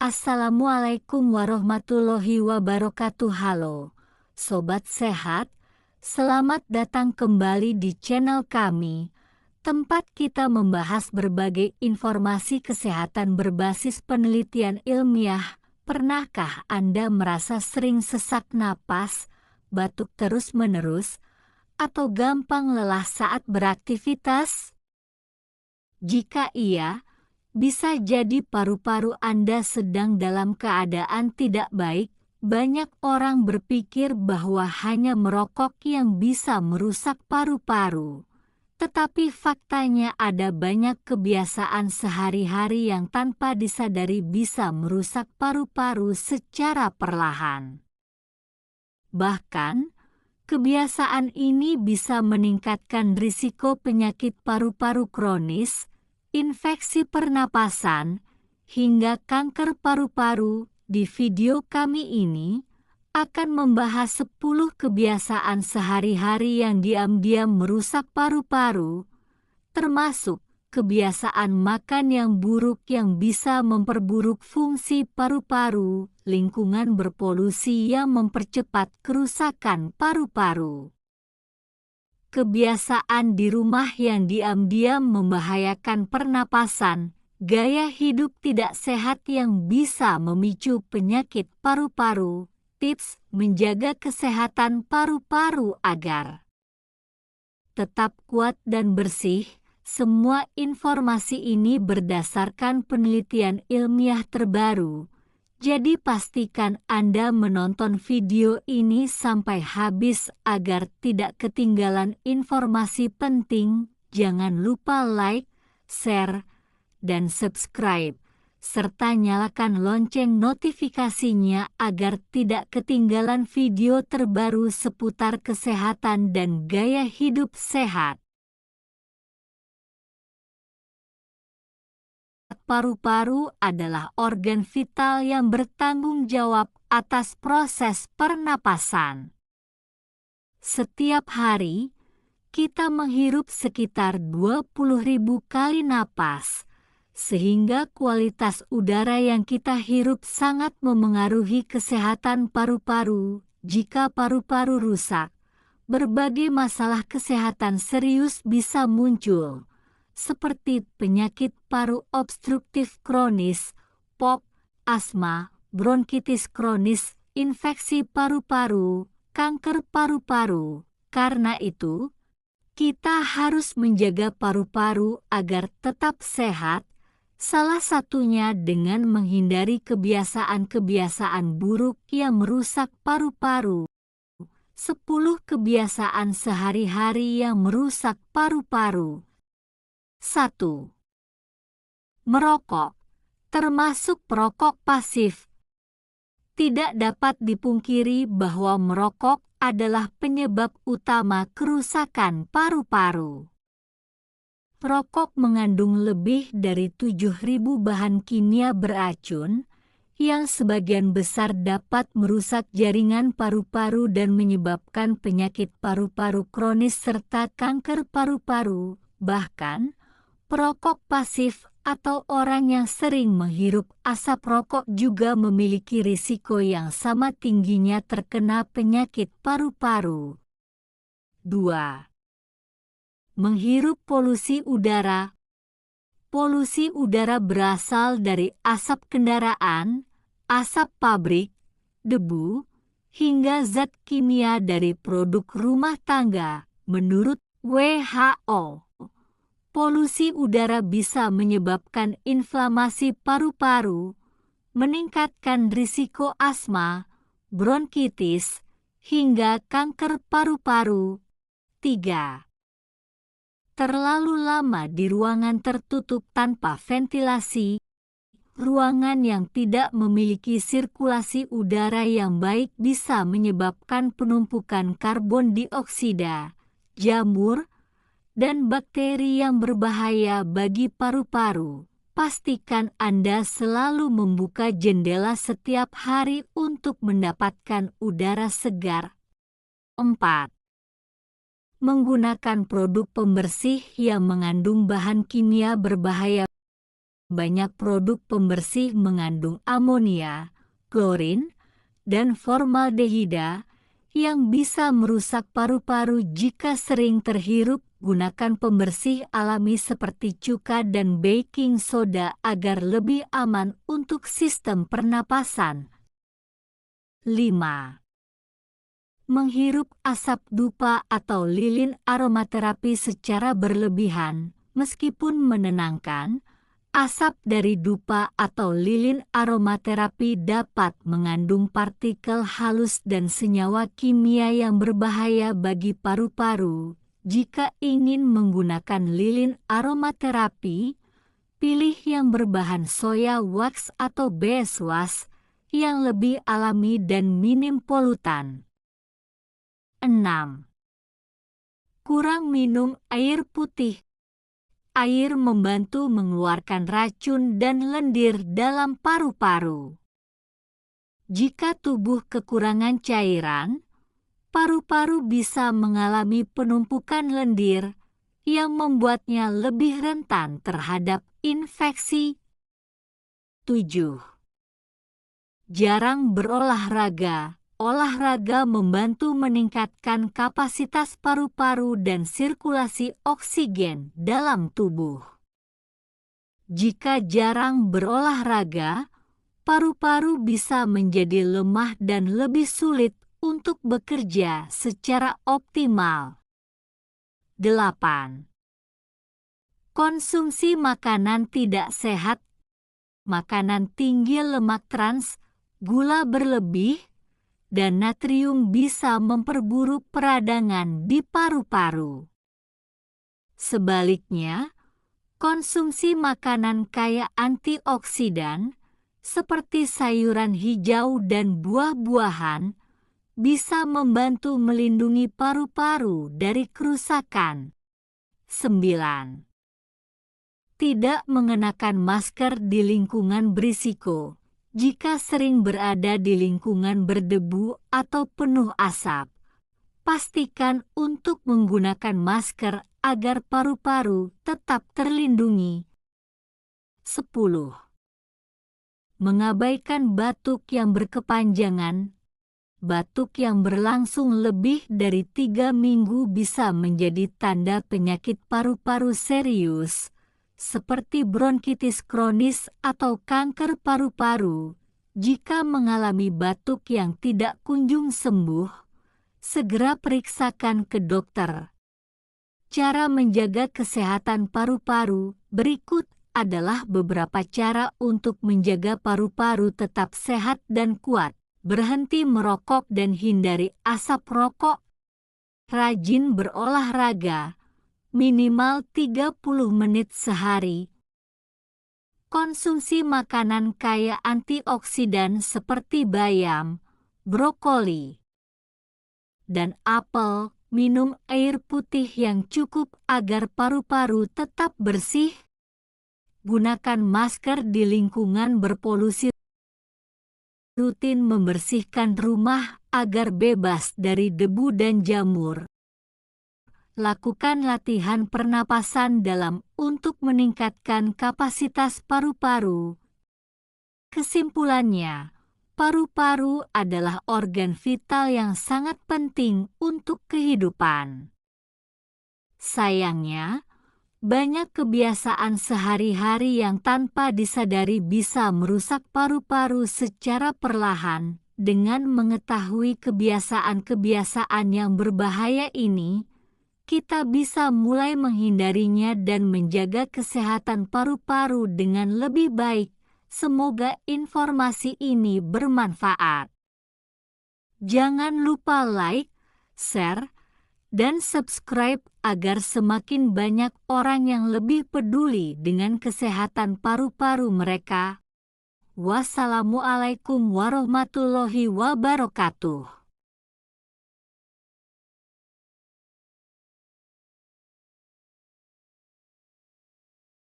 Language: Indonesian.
Assalamualaikum warahmatullahi wabarakatuh. Halo, Sobat Sehat. Selamat datang kembali di channel kami, tempat kita membahas berbagai informasi kesehatan berbasis penelitian ilmiah. Pernahkah Anda merasa sering sesak napas, batuk terus-menerus, atau gampang lelah saat beraktivitas? Jika iya, bisa jadi paru-paru Anda sedang dalam keadaan tidak baik. Banyak orang berpikir bahwa hanya merokok yang bisa merusak paru-paru. Tetapi faktanya ada banyak kebiasaan sehari-hari yang tanpa disadari bisa merusak paru-paru secara perlahan. Bahkan, kebiasaan ini bisa meningkatkan risiko penyakit paru-paru kronis, infeksi pernapasan, hingga kanker paru-paru. Di video kami ini akan membahas 10 kebiasaan sehari-hari yang diam-diam merusak paru-paru, termasuk kebiasaan makan yang buruk yang bisa memperburuk fungsi paru-paru, lingkungan berpolusi yang mempercepat kerusakan paru-paru. Kebiasaan di rumah yang diam-diam membahayakan pernapasan, gaya hidup tidak sehat yang bisa memicu penyakit paru-paru, tips menjaga kesehatan paru-paru agar tetap kuat dan bersih. Semua informasi ini berdasarkan penelitian ilmiah terbaru. Jadi pastikan Anda menonton video ini sampai habis agar tidak ketinggalan informasi penting. Jangan lupa like, share, dan subscribe, serta nyalakan lonceng notifikasinya agar tidak ketinggalan video terbaru seputar kesehatan dan gaya hidup sehat. Paru-paru adalah organ vital yang bertanggung jawab atas proses pernapasan. Setiap hari, kita menghirup sekitar 20.000 kali napas, sehingga kualitas udara yang kita hirup sangat memengaruhi kesehatan paru-paru. Jika paru-paru rusak, berbagai masalah kesehatan serius bisa muncul, seperti penyakit paru obstruktif kronis, POK, asma, bronkitis kronis, infeksi paru-paru, kanker paru-paru. Karena itu, kita harus menjaga paru-paru agar tetap sehat, salah satunya dengan menghindari kebiasaan-kebiasaan buruk yang merusak paru-paru. 10 kebiasaan sehari-hari yang merusak paru-paru. 1. Merokok, termasuk perokok pasif. Tidak dapat dipungkiri bahwa merokok adalah penyebab utama kerusakan paru-paru. Rokok mengandung lebih dari 7.000 bahan kimia beracun, yang sebagian besar dapat merusak jaringan paru-paru dan menyebabkan penyakit paru-paru kronis serta kanker paru-paru. Bahkan, perokok pasif atau orang yang sering menghirup asap rokok juga memiliki risiko yang sama tingginya terkena penyakit paru-paru. 2. Menghirup polusi udara. Polusi udara berasal dari asap kendaraan, asap pabrik, debu, hingga zat kimia dari produk rumah tangga. Menurut WHO, polusi udara bisa menyebabkan inflamasi paru-paru, meningkatkan risiko asma, bronkitis, hingga kanker paru-paru. 3. Terlalu lama di ruangan tertutup tanpa ventilasi. Ruangan yang tidak memiliki sirkulasi udara yang baik bisa menyebabkan penumpukan karbon dioksida, jamur, dan bakteri yang berbahaya bagi paru-paru. Pastikan Anda selalu membuka jendela setiap hari untuk mendapatkan udara segar. 4. Menggunakan produk pembersih yang mengandung bahan kimia berbahaya. Banyak produk pembersih mengandung amonia, klorin, dan formaldehida yang bisa merusak paru-paru jika sering terhirup. Gunakan pembersih alami seperti cuka dan baking soda agar lebih aman untuk sistem pernapasan. 5. Menghirup asap dupa atau lilin aromaterapi secara berlebihan. Meskipun menenangkan, asap dari dupa atau lilin aromaterapi dapat mengandung partikel halus dan senyawa kimia yang berbahaya bagi paru-paru. Jika ingin menggunakan lilin aromaterapi, pilih yang berbahan soya wax atau beeswax yang lebih alami dan minim polutan. 6. Kurang minum air putih. Air membantu mengeluarkan racun dan lendir dalam paru-paru. Jika tubuh kekurangan cairan, paru-paru bisa mengalami penumpukan lendir yang membuatnya lebih rentan terhadap infeksi. 7. Jarang berolahraga. Olahraga membantu meningkatkan kapasitas paru-paru dan sirkulasi oksigen dalam tubuh. Jika jarang berolahraga, paru-paru bisa menjadi lemah dan lebih sulit untuk bekerja secara optimal. 8. Konsumsi makanan tidak sehat. Makanan tinggi lemak trans, gula berlebih, dan natrium bisa memperburuk peradangan di paru-paru. Sebaliknya, konsumsi makanan kaya antioksidan seperti sayuran hijau dan buah-buahan bisa membantu melindungi paru-paru dari kerusakan. 9. Tidak mengenakan masker di lingkungan berisiko. Jika sering berada di lingkungan berdebu atau penuh asap, pastikan untuk menggunakan masker agar paru-paru tetap terlindungi. 10. Mengabaikan batuk yang berkepanjangan. Batuk yang berlangsung lebih dari 3 minggu bisa menjadi tanda penyakit paru-paru serius, seperti bronkitis kronis atau kanker paru-paru. Jika mengalami batuk yang tidak kunjung sembuh, segera periksakan ke dokter. Cara menjaga kesehatan paru-paru. Berikut adalah beberapa cara untuk menjaga paru-paru tetap sehat dan kuat. Berhenti merokok dan hindari asap rokok. Rajin berolahraga. Minimal 30 menit sehari. Konsumsi makanan kaya antioksidan seperti bayam, brokoli, dan apel. Minum air putih yang cukup agar paru-paru tetap bersih. Gunakan masker di lingkungan berpolusi. Rutin membersihkan rumah agar bebas dari debu dan jamur. Lakukan latihan pernapasan dalam untuk meningkatkan kapasitas paru-paru. Kesimpulannya, paru-paru adalah organ vital yang sangat penting untuk kehidupan. Sayangnya, banyak kebiasaan sehari-hari yang tanpa disadari bisa merusak paru-paru secara perlahan. Dengan mengetahui kebiasaan-kebiasaan yang berbahaya ini, kita bisa mulai menghindarinya dan menjaga kesehatan paru-paru dengan lebih baik. Semoga informasi ini bermanfaat. Jangan lupa like, share, dan subscribe agar semakin banyak orang yang lebih peduli dengan kesehatan paru-paru mereka. Wassalamualaikum warahmatullahi wabarakatuh.